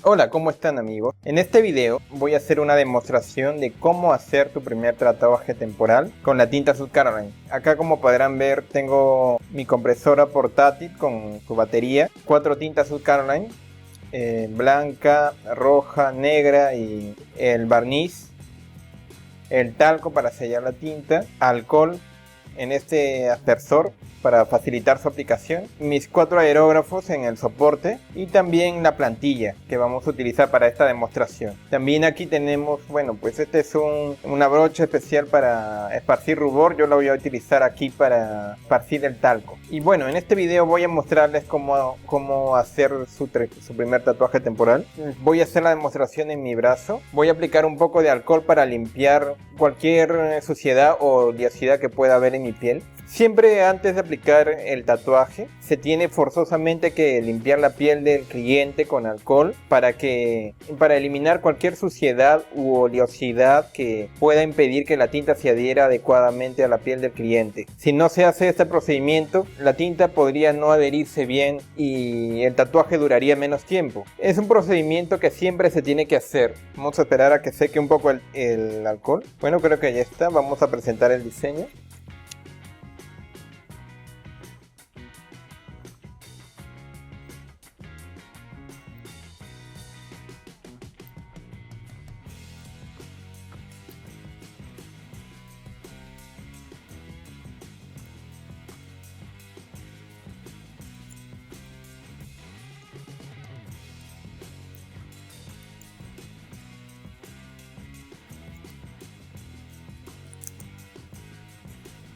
Hola, ¿cómo están amigos? En este video voy a hacer una demostración de cómo hacer tu primer tatuaje temporal con la tinta Sud Caroline. Acá, como podrán ver, tengo mi compresora portátil con su batería, 4 tintas Sud Caroline, blanca, roja, negra y el barniz, el talco para sellar la tinta, alcohol en este aspersor para facilitar su aplicación, mis 4 aerógrafos en el soporte y también la plantilla que vamos a utilizar para esta demostración. También aquí tenemos, pues este es una brocha especial para esparcir rubor. Yo la voy a utilizar aquí para esparcir el talco. Y bueno, en este video voy a mostrarles cómo hacer su primer tatuaje temporal. Voy a hacer la demostración en mi brazo. Voy a aplicar un poco de alcohol para limpiar cualquier suciedad o oleosidad que pueda haber en mi piel. Siempre antes de aplicar el tatuaje se tiene forzosamente que limpiar la piel del cliente con alcohol para eliminar cualquier suciedad u oleosidad que pueda impedir que la tinta se adhiera adecuadamente a la piel del cliente. Si no se hace este procedimiento, la tinta podría no adherirse bien y el tatuaje duraría menos tiempo. Es un procedimiento que siempre se tiene que hacer. Vamos a esperar a que seque un poco el alcohol. Bueno, creo que ya está. Vamos a presentar el diseño.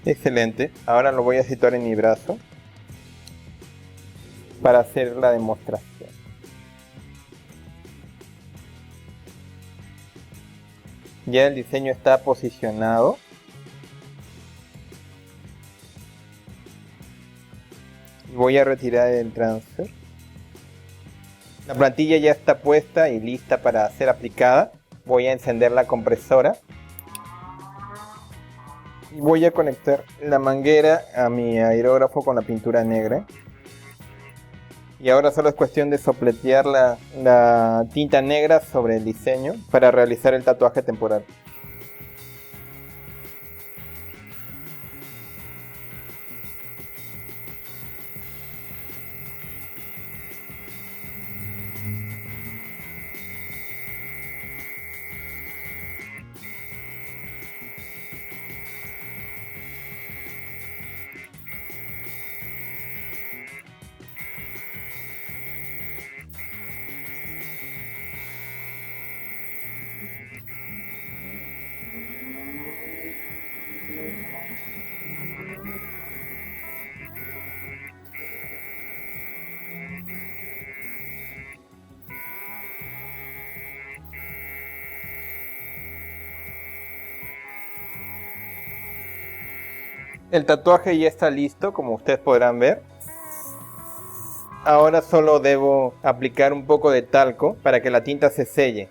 Excelente. Ahora lo voy a situar en mi brazo para hacer la demostración. Ya el diseño está posicionado. Voy a retirar el transfer. La plantilla ya está puesta y lista para ser aplicada. Voy a encender la compresora. Y voy a conectar la manguera a mi aerógrafo con la pintura negra. Y ahora solo es cuestión de sopletear la tinta negra sobre el diseño para realizar el tatuaje temporal. El tatuaje ya está listo, como ustedes podrán ver. Ahora solo debo aplicar un poco de talco para que la tinta se selle.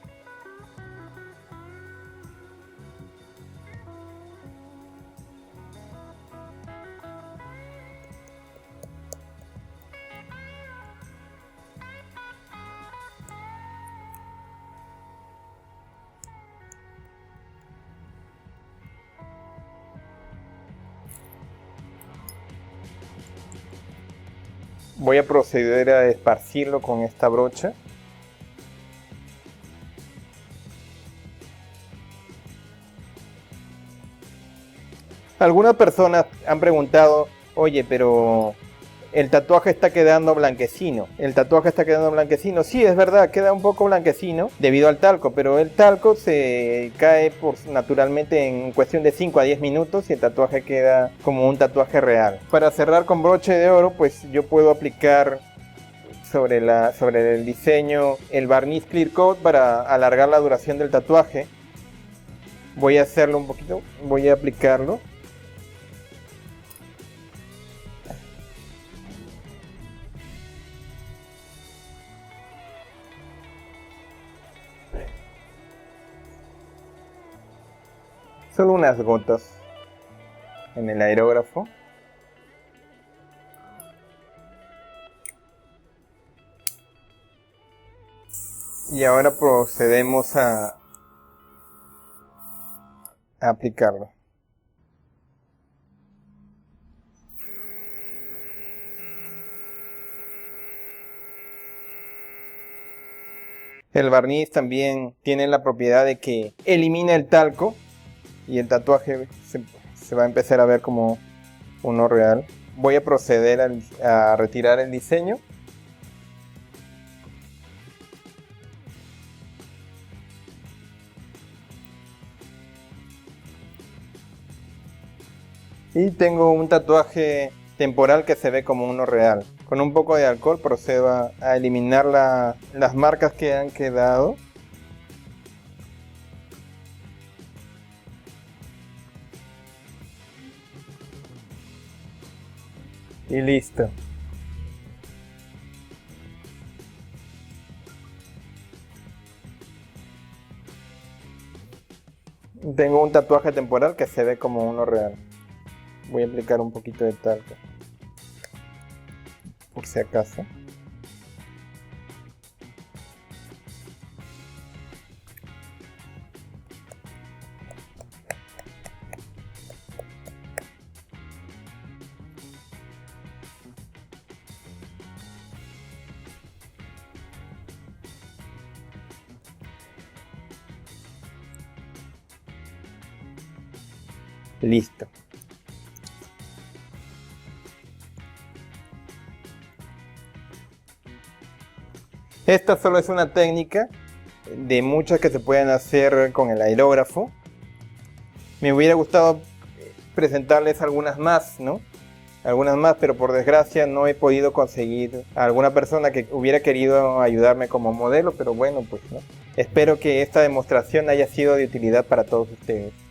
Voy a proceder a esparcirlo con esta brocha. Algunas personas han preguntado, oye, pero el tatuaje está quedando blanquecino. El tatuaje está quedando blanquecino. Sí, es verdad, queda un poco blanquecino debido al talco, pero el talco se cae naturalmente en cuestión de 5 a 10 minutos y el tatuaje queda como un tatuaje real. Para cerrar con broche de oro, pues yo puedo aplicar sobre el diseño el barniz Clear Coat para alargar la duración del tatuaje. Voy a hacerlo un poquito, voy a aplicarlo. Solo unas gotas en el aerógrafo. Y ahora procedemos a aplicarlo. El barniz también tiene la propiedad de que elimina el talco y el tatuaje se va a empezar a ver como uno real. Voy a proceder a retirar el diseño. Y tengo un tatuaje temporal que se ve como uno real. Con un poco de alcohol procedo a eliminar las marcas que han quedado. Y listo. Tengo un tatuaje temporal que se ve como uno real. Voy a aplicar un poquito de talco, por si acaso. Listo. Esta solo es una técnica de muchas que se pueden hacer con el aerógrafo. Me hubiera gustado presentarles algunas más, ¿no? Algunas más, pero por desgracia no he podido conseguir a alguna persona que hubiera querido ayudarme como modelo, pero bueno, pues no. Espero que esta demostración haya sido de utilidad para todos ustedes.